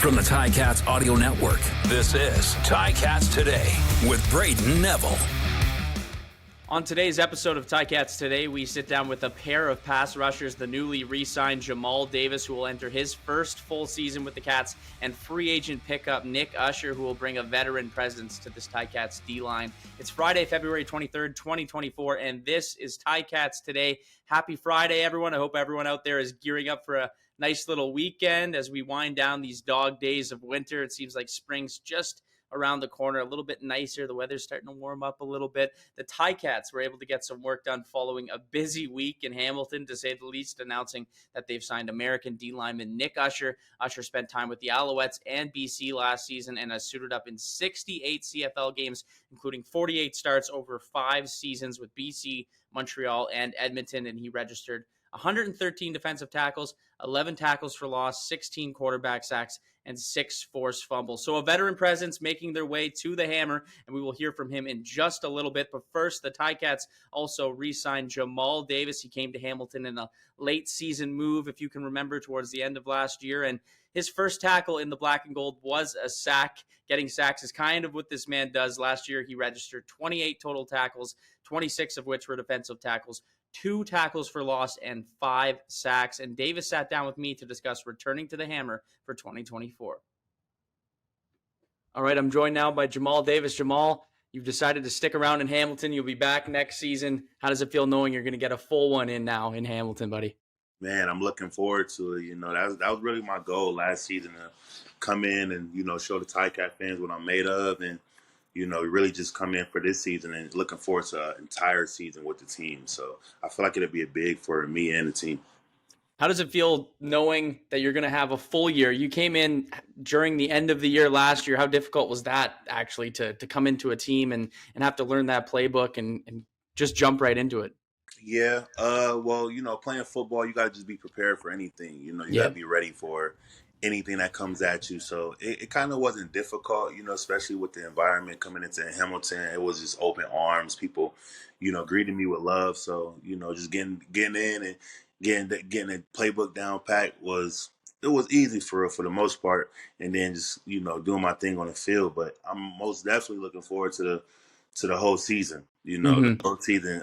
From the Ticats Audio Network, this is Ticats Today with Brayden Neville. On today's episode of Ticats Today, we sit down with a pair of pass rushers, the newly re-signed Jamal Davis, who will enter his first full season with the Cats, and free agent pickup Nick Usher, who will bring a veteran presence to this Ticats D-line. It's Friday, February 23rd, 2024, and this is Ticats Today. Happy Friday, everyone. I hope everyone out there is gearing up for a nice little weekend as we wind down these dog days of winter. It seems like spring's just around the corner, a little bit nicer. The weather's starting to warm up a little bit. The Ticats were able to get some work done following a busy week in Hamilton, to say the least, announcing that they've signed American D lineman Nick Usher. Usher spent time with the Alouettes and BC last season and has suited up in 68 CFL games, including 48 starts over 5 seasons with BC, Montreal, and Edmonton, and he registered 113 defensive tackles, 11 tackles for loss, 16 quarterback sacks, and 6 forced fumbles. So a veteran presence making their way to the Hammer, and we will hear from him in just a little bit. But first, the Ticats also re-signed Jamal Davis. He came to Hamilton in a late season move, if you can remember, towards the end of last year. And his first tackle in the black and gold was a sack. Getting sacks is kind of what this man does. Last year, he registered 28 total tackles, 26 of which were defensive tackles, 2 tackles for loss, and 5 sacks. And Davis sat down with me to discuss returning to the Hammer for 2024. All right, I'm joined now by Jamal Davis. Jamal, you've decided to stick around in Hamilton. You'll be back next season. How does it feel knowing you're going to get a full one in now in Hamilton, buddy? Man, I'm looking forward to it. You know, that was really my goal last season, to come in and, show the Ticat fans what I'm made of, and really just come in for this season and looking forward to an entire season with the team. So I feel like it'll be a big for me and the team. How does it feel knowing that you're going to have a full year? You came in during the end of the year last year. How difficult was that actually to come into a team and have to learn that playbook and just jump right into it? Yeah. Well, playing football, you got to just be prepared for anything. You got to be ready for anything that comes at you. So it kind of wasn't difficult, especially with the environment coming into Hamilton. It was just open arms. People, greeting me with love. So, just getting in and getting the playbook down packed was easy for the most part. And then just, doing my thing on the field. But I'm most definitely looking forward to the whole season. The whole season,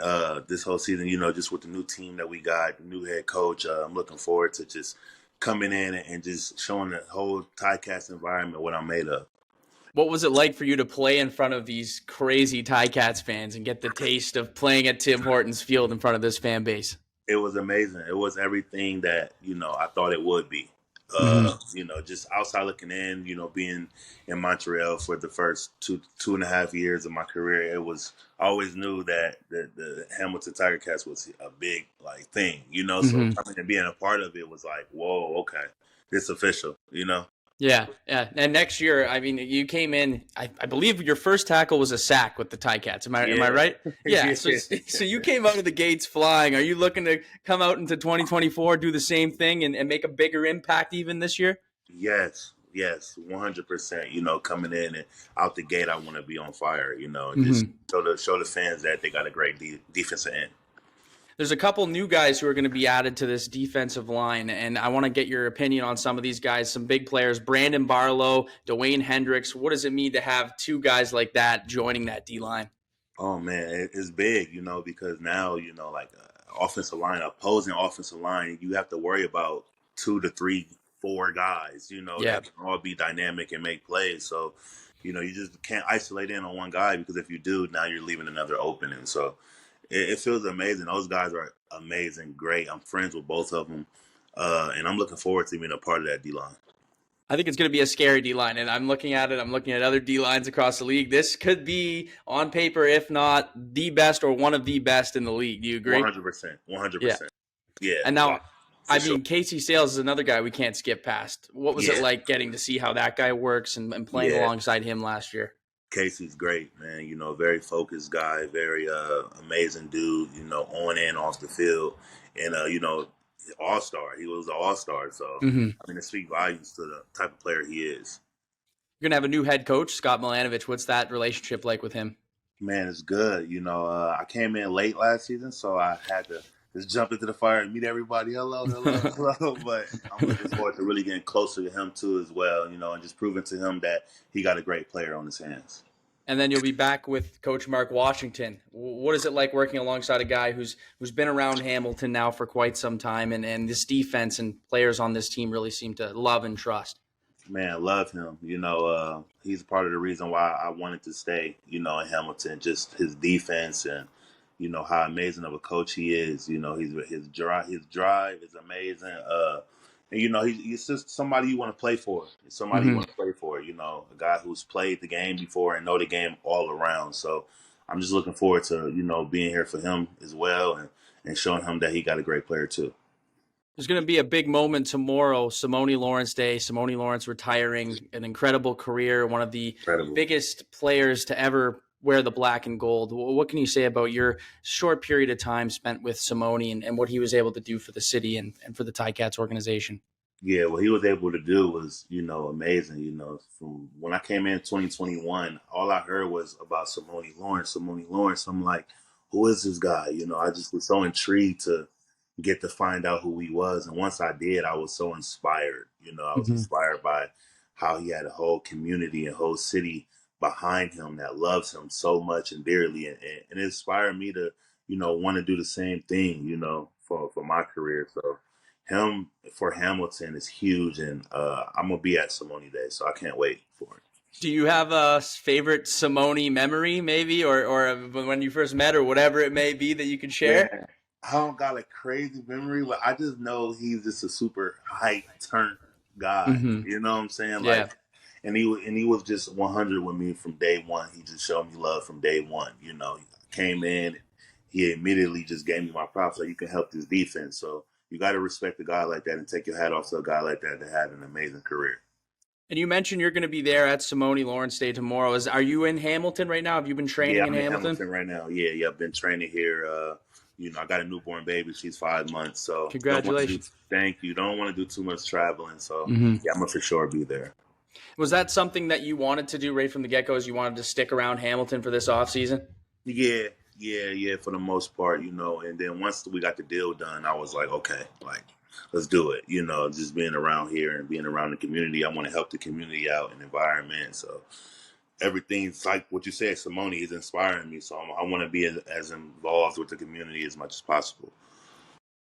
this whole season, just with the new team that we got, the new head coach. I'm looking forward to just coming in and just showing the whole Ticats environment what I'm made of. What was it like for you to play in front of these crazy Ticats fans and get the taste of playing at Tim Hortons Field in front of this fan base? It was amazing. It was everything that, I thought it would be. Just outside looking in, being in Montreal for the first two and a half years of my career, I always knew that the Hamilton Tiger-Cats was a big thing, so coming and being a part of it was like, whoa, okay, it's official, Yeah. And next year, I mean, you came in, I believe your first tackle was a sack with the Ticats. Am I right? Yeah. So you came out of the gates flying. Are you looking to come out into 2024, do the same thing and make a bigger impact even this year? Yes, 100%. Coming in and out the gate, I want to be on fire, and just show the fans that they got a great defensive end. There's a couple new guys who are going to be added to this defensive line, and I want to get your opinion on some of these guys, some big players. Brandon Barlow, Dwayne Hendricks. What does it mean to have 2 guys like that joining that D-line? Oh, man, it's big, because now, offensive line, opposing offensive line, you have to worry about 2 to 3, 4 guys, that can all be dynamic and make plays. So, you just can't isolate in on one guy, because if you do, now you're leaving another opening. So it feels amazing. Those guys are amazing, great. I'm friends with both of them, and I'm looking forward to being a part of that D-line. I think it's going to be a scary D-line, and I'm looking at it. I'm looking at other D-lines across the league. This could be, on paper, if not the best or one of the best in the league. Do you agree? 100%. Yeah. And now, Casey Sales is another guy we can't skip past. What was it like getting to see how that guy works and playing alongside him last year? Casey's great, man. Very focused guy, very amazing dude, on and off the field. And, all-star. He was an all-star. So, it speaks volumes to the type of player he is. You're going to have a new head coach, Scott Milanovich. What's that relationship like with him? Man, it's good. I came in late last season, so I had to just jump into the fire and meet everybody. Hello, hello, hello. But I'm looking forward to really getting closer to him too as well, and just proving to him that he got a great player on his hands. And then you'll be back with Coach Mark Washington. What is it like working alongside a guy who's been around Hamilton now for quite some time, and this defense and players on this team really seem to love and trust? Man, love him. He's part of the reason why I wanted to stay, in Hamilton. Just his defense and, how amazing of a coach he is. His drive is amazing. He's just somebody you want to play for. It's somebody you want to play for, a guy who's played the game before and know the game all around. So I'm just looking forward to, being here for him as well and showing him that he got a great player too. There's going to be a big moment tomorrow, Simone Lawrence Day. Simone Lawrence retiring, an incredible career, one of the biggest players to ever wear the black and gold. What can you say about your short period of time spent with Simone and what he was able to do for the city and for the Ticats organization? Yeah, what he was able to do was, amazing. From when I came in 2021, all I heard was about Simone Lawrence, Simone Lawrence. I'm like, who is this guy? I just was so intrigued to get to find out who he was. And once I did, I was so inspired. I was inspired by how he had a whole community and whole city behind him that loves him so much and dearly. And it inspired me to, want to do the same thing, for my career. So him for Hamilton is huge. And I'm going to be at Simone Day, so I can't wait for it. Do you have a favorite Simone memory maybe or when you first met or whatever it may be that you can share? Yeah. I don't got a crazy memory, but I just know he's just a super hype turn guy. You know what I'm saying? Yeah. And he was just 100 with me from day one. He just showed me love from day one. He came in, he immediately just gave me my props. So you can help this defense. So you got to respect a guy like that and take your hat off to a guy like that had an amazing career. And you mentioned you're going to be there at Simone Lawrence Day tomorrow. Are you in Hamilton right now? Have you been training in Hamilton right now? Yeah, I've been training here. I got a newborn baby. She's 5 months. So congratulations. Thank you. Don't want to do too much traveling. So yeah, I'm going to for sure be there. Was that something that you wanted to do right from the get-go? Is you wanted to stick around Hamilton for this offseason? Yeah, for the most part, and then once we got the deal done, I was like, okay, let's do it. Just being around here and being around the community. I want to help the community out and environment. So everything's like what you said, Simone is inspiring me. So I want to be as involved with the community as much as possible.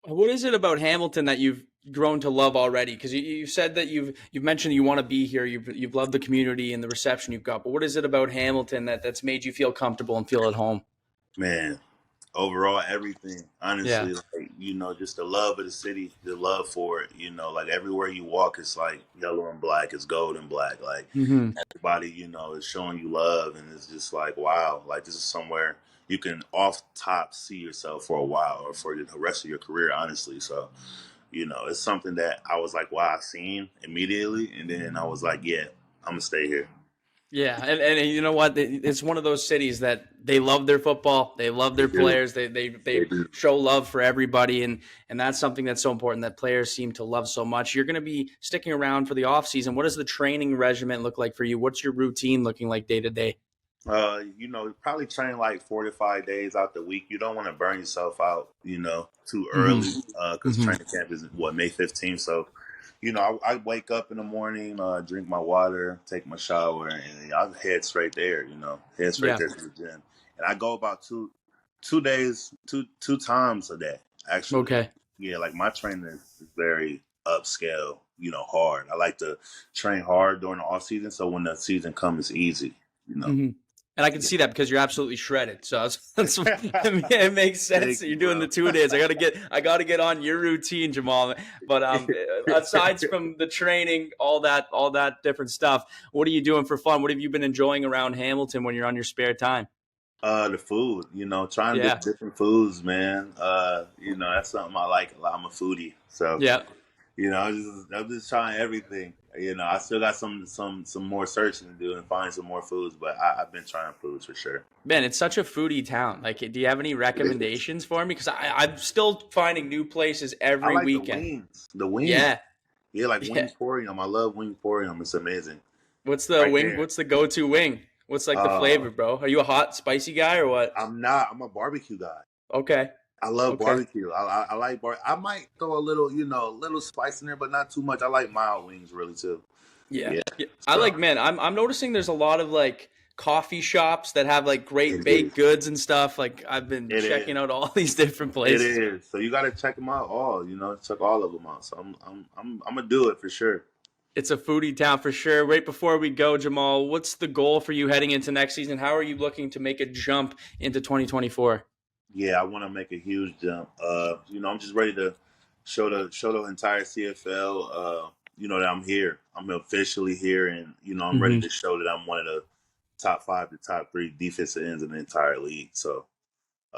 What is it about Hamilton that you've grown to love already? Because you said that you've mentioned you want to be here. You've loved the community and the reception you've got. But what is it about Hamilton that's made you feel comfortable and feel at home? Man, overall, everything. Honestly, just the love of the city, the love for it. Everywhere you walk, it's like yellow and black, it's gold and black. Everybody, is showing you love, and it's just like, wow, this is somewhere you can off top see yourself for a while or for the rest of your career, honestly. So, it's something that I was like, wow, I seen immediately, and then I was like, yeah, I'm gonna stay here. Yeah, and you know what? It's one of those cities that they love their football, they love their players, they show love for everybody, and that's something that's so important that players seem to love so much. You're going to be sticking around for the off season. What does the training regimen look like for you? What's your routine looking like day to day? Probably train 4 to 5 days out the week. You don't want to burn yourself out, too early because training camp is May 15th. So, I wake up in the morning, drink my water, take my shower, and I head straight there. Head straight there to the gym, and I go about two times a day. Actually, okay. Yeah, my training is very upscale. Hard. I like to train hard during the off season, so when the season comes, it's easy. And I can see that because you're absolutely shredded. So it makes sense that you're doing the 2 days. I got to get on your routine, Jamal. But aside from the training, all that different stuff, what are you doing for fun? What have you been enjoying around Hamilton when you're on your spare time? The food, trying to get different foods, man. That's something I like a lot. I'm a foodie, so yeah. I'm just trying everything. I still got some more searching to do and find some more foods, but I've been trying foods for sure. Man, it's such a foodie town. Do you have any recommendations for me? Because I'm still finding new places every weekend. The wings. Yeah. Yeah, Wingporium. I love Wingporium. It's amazing. What's the wing? There. What's the go-to wing? What's the flavor, bro? Are you a hot, spicy guy or what? I'm not. I'm a barbecue guy. Okay. I love Okay. barbecue. I like I might throw a little, little spice in there, but not too much. I like mild wings really too. Yeah. Yeah. Yeah. I So like, man, I'm noticing there's a lot of like coffee shops that have like great it is. baked goods and stuff. Like I've been It is. checking out all these different It places. is. So you got to check them out all. Check all of them out. So I'm gonna do it for sure. It's a foodie town for sure. Right before we go, Jamal, what's the goal for you heading into next season? How are you looking to make a jump into 2024? Yeah, I want to make a huge jump. I'm just ready to show the entire CFL. That I'm here. I'm officially here, and I'm ready to show that I'm one of the top 5 to top 3 defensive ends in the entire league. So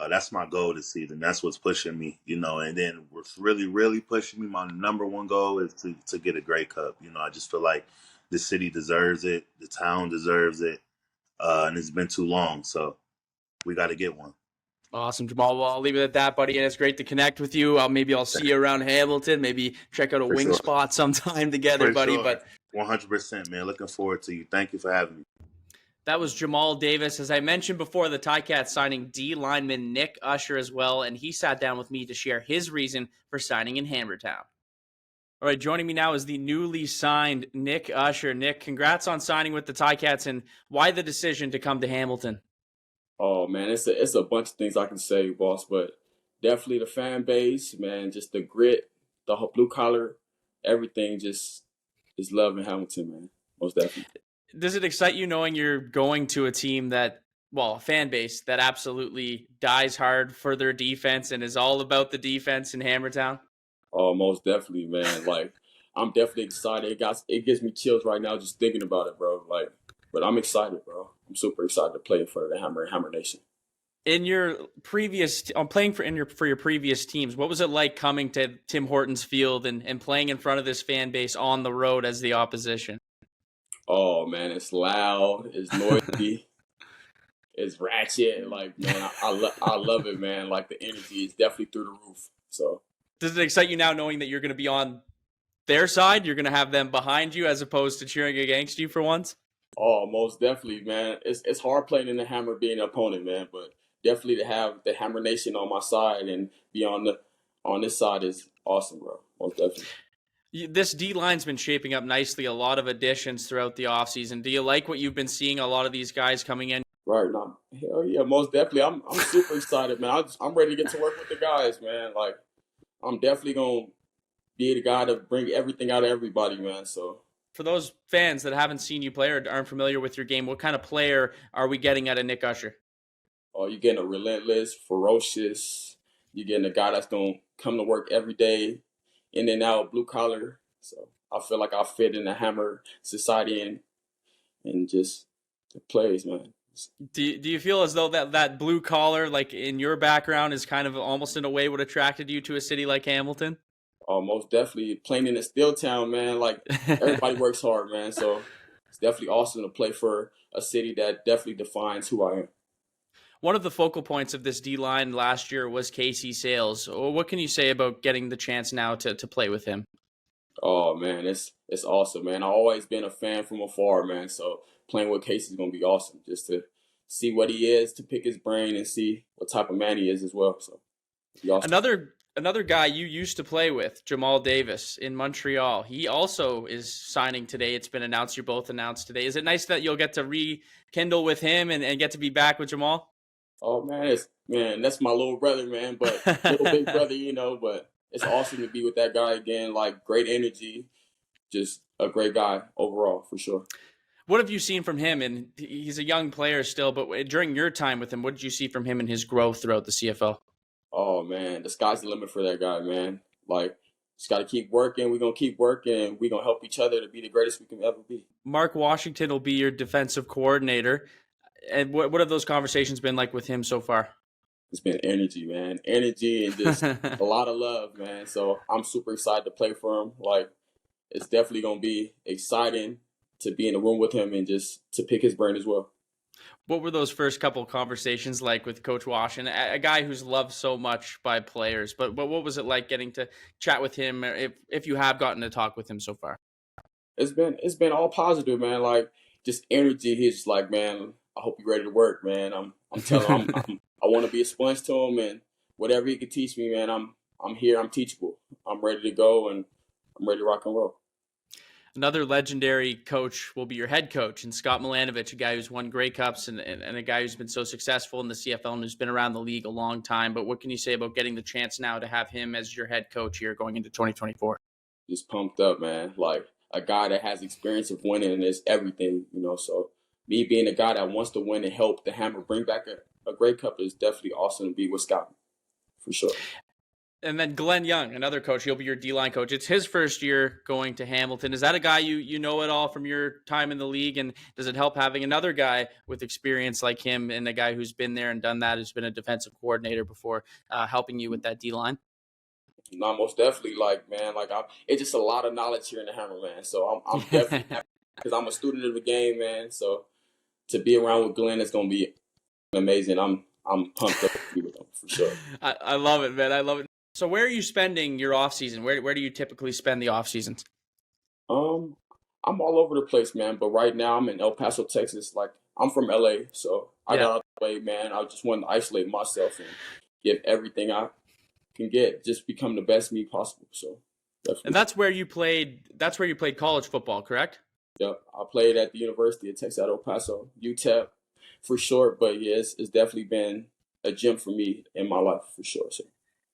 that's my goal this season. That's what's pushing me. And then what's really, really pushing me. My number one goal is to get a Grey Cup. I just feel like the city deserves it, the town deserves it, and it's been too long. So we got to get one. Awesome, Jamal. Well, I'll leave it at that, buddy. And it's great to connect with you. Maybe I'll see you around Hamilton. Maybe check out a For wing sure. spot sometime together, For buddy. sure. But 100%, man. Looking forward to you. Thank you for having me. that was Jamal Davis. As I mentioned before, the Ticats signing D lineman Nick Usher as well, and he sat down with me to share his reason for signing in Hammertown. All right, joining me now is the newly signed Nick Usher. Nick, congrats on signing with the Ticats, and why the decision to come to Hamilton? Oh man, it's a bunch of things I can say, boss, but definitely the fan base, man, just the grit, the blue collar, everything just is love in Hamilton, man. Most definitely. Does it excite you knowing you're going to a team that, well, a fan base that absolutely dies hard for their defense and is all about the defense in Hammertown? Oh, most definitely, man. Like I'm definitely excited. It gives me chills right now just thinking about it, bro. Like, but I'm excited, bro. I'm super excited to play in front of the Hammer Nation. In your previous, playing for your previous teams, what was it like coming to Tim Hortons Field and playing in front of this fan base on the road as the opposition? Oh man, it's loud, it's noisy, it's ratchet. Like man, I love it, man. Like the energy is definitely through the roof. So Does it excite you now knowing that you're going to be on their side? You're going to have them behind you as opposed to cheering against you for once? oh, most definitely, man. It's hard playing in the Hammer being an opponent, man. But definitely to have the Hammer Nation on my side and be on this side is awesome, bro. Most definitely. This D line's been shaping up nicely. A lot of additions throughout the offseason. Do you like what you've been seeing? A lot of these guys coming in. Right now, hell yeah, most definitely. I'm super excited, man. I'm ready to get to work with the guys, man. Like I'm definitely gonna be the guy to bring everything out of everybody, man. So For those fans that haven't seen you play or aren't familiar with your game, what kind of player are we getting out of Nick Usher? oh, you're getting a relentless, ferocious. You're getting a guy that's gonna come to work every day, in and out, blue collar. So I feel like I fit in the Hammer society and just the plays, man. Do you feel as though that blue collar, like in your background, is kind of almost in a way what attracted you to a city like Hamilton? Most definitely playing in a steel town, man. Like everybody works hard, man. So it's definitely awesome to play for a city that definitely defines who I am. One of the focal points of this D line last year was Casey Sales. What can you say about getting the chance now to play with him? Oh man, it's awesome, man. I've always been a fan from afar, man. So playing with Casey is gonna be awesome. Just to see what he is, to pick his brain and see what type of man he is as well. So it'll be awesome. Another guy you used to play with, Jamal Davis in Montreal. He also is signing today. It's been announced. You're both announced today. Is it nice that you'll get to rekindle with him and get to be back with Jamal? Oh man, that's my little brother, man. But little big brother, But it's awesome to be with that guy again. Like great energy, just a great guy overall for sure. What have you seen from him? And he's a young player still, but during your time with him, what did you see from him and his growth throughout the CFL? Oh man, the sky's the limit for that guy, man. Like, just got to keep working. We're gonna keep working. We're gonna help each other to be the greatest we can ever be. Mark Washington will be your defensive coordinator. And what have those conversations been like with him so far? It's been energy, man. Energy and just a lot of love, man. So I'm super excited to play for him. Like, it's definitely gonna be exciting to be in the room with him and just to pick his brain as well. What were those first couple of conversations like with Coach Washington, a guy who's loved so much by players? But what was it like getting to chat with him, if you have gotten to talk with him so far? It's been all positive, man. Like just energy. He's just like, man, I hope you're ready to work, man. I'm telling him I want to be a sponge to him, and whatever he could teach me, man, I'm here. I'm teachable. I'm ready to go, and I'm ready to rock and roll. Another legendary coach will be your head coach, and Scott Milanovic, a guy who's won Grey Cups and a guy who's been so successful in the CFL and who's been around the league a long time. But what can you say about getting the chance now to have him as your head coach here going into 2024? Just pumped up, man. Like a guy that has experience of winning is everything, So me being a guy that wants to win and help the Hammer bring back a Grey Cup is definitely awesome to be with Scott, for sure. And then Glenn Young, another coach, he'll be your D-line coach. It's his first year going to Hamilton. Is that a guy you know at all from your time in the league? And does it help having another guy with experience like him and a guy who's been there and done that, who's been a defensive coordinator before, helping you with that D-line? No, most definitely. It's just a lot of knowledge here in the Hammer, man. So I'm definitely happy because I'm a student of the game, man. So to be around with Glenn is going to be amazing. I'm pumped up to be with him, for sure. I love it, man. I love it. So where are you spending your off season? Where do you typically spend the off seasons? I'm all over the place, man. But right now I'm in El Paso, Texas. Like I'm from LA, so I got out of the way, man. I just wanted to isolate myself and give everything I can get, just become the best me possible. So definitely. And that's where you played. That's where you played college football, correct? Yep, I played at the University of Texas at El Paso, UTEP, for short. But yeah, it's definitely been a gym for me in my life, for sure. So.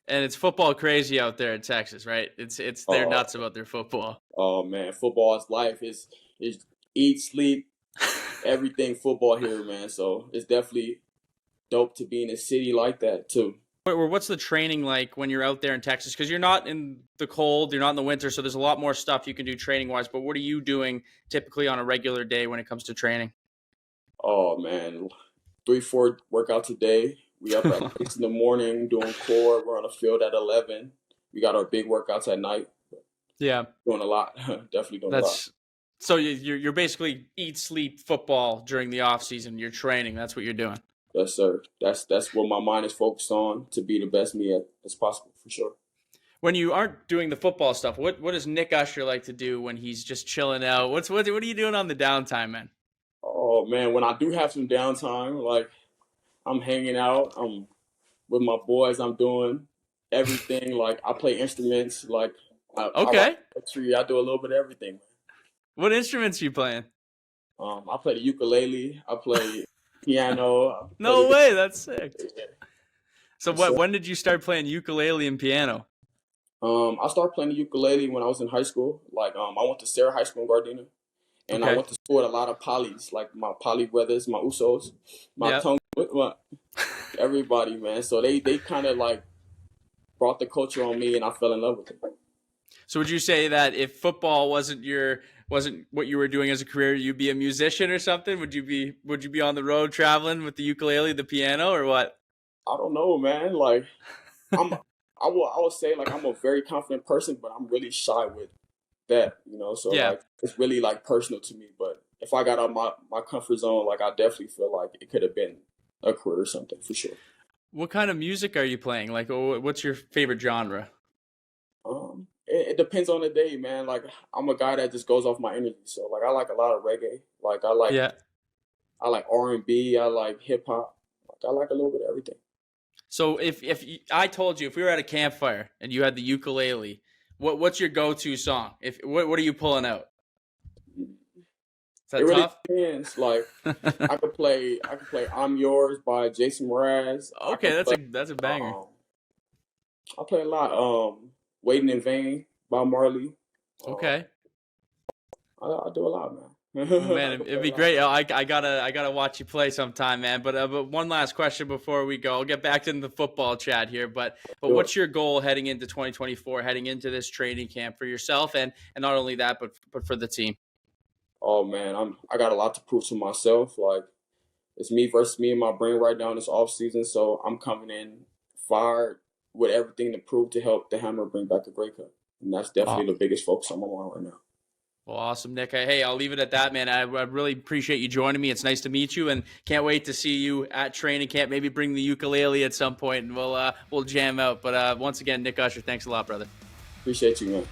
And it's football crazy out there in Texas, right? They're nuts about their football. Oh man, football is life. It's eat, sleep, everything football here, man. So it's definitely dope to be in a city like that too. What's the training like when you're out there in Texas? Because you're not in the cold, you're not in the winter, so there's a lot more stuff you can do training-wise. But what are you doing typically on a regular day when it comes to training? Oh man, 3-4 workouts a day. We up at 6 in the morning doing core. We're on the field at 11. We got our big workouts at night. Yeah, doing a lot. Definitely doing a lot. So you're basically eat, sleep, football during the off season. You're training. That's what you're doing. Yes, sir. That's what my mind is focused on, to be the best me as possible, for sure. When you aren't doing the football stuff, what does Nick Usher like to do when he's just chilling out? What are you doing on the downtime, man? Oh man, when I do have some downtime, like I'm hanging out, I'm with my boys, I'm doing everything. Like I play instruments, like I do a little bit of everything. What instruments are you playing? I play the ukulele, I play piano. No way, that's sick. So when did you start playing ukulele and piano? I started playing the ukulele when I was in high school. Like I went to Sarah High School in Gardena. And I went to school with a lot of polys, like my poly brothers, my Usos, my tongue, everybody, man. So they kind of like brought the culture on me, and I fell in love with it. So would you say that if football wasn't what you were doing as a career, you'd be a musician or something? Would you be on the road traveling with the ukulele, the piano, or what? I don't know, man. Like I would say like I'm a very confident person, but I'm really shy with that, so like it's really like personal to me. But if I got out my comfort zone, like I definitely feel like it could have been a career or something, for sure. What kind of music are you playing? Like, what's your favorite genre? It depends on the day, man. Like I'm a guy that just goes off my energy, so like I like a lot of reggae, like I like R&B, I like hip hop, like I like a little bit of everything. So if I told you, if we were at a campfire and you had the ukulele, what's your go-to song? What are you pulling out? Is that tough? It really depends. Like I could play "I'm Yours" by Jason Mraz. Okay, that's a banger. I play a lot. "Waiting in Vain" by Marley. Okay. I do a lot, man. Man, it'd be great. I gotta watch you play sometime, man. But one last question before we go. I'll get back into the football chat here. But what's your goal heading into 2024, heading into this training camp for yourself and not only that, but for the team? Oh man, I got a lot to prove to myself. Like it's me versus me in my brain right now in this off season. So I'm coming in fired with everything to prove to help the Hammer bring back a Grey Cup, and that's definitely the biggest focus on my mind right now. Well, awesome, Nick. Hey, I'll leave it at that, man. I really appreciate you joining me. It's nice to meet you, and can't wait to see you at training camp. Maybe bring the ukulele at some point, and we'll jam out. But once again, Nick Usher, thanks a lot, brother. Appreciate you, man.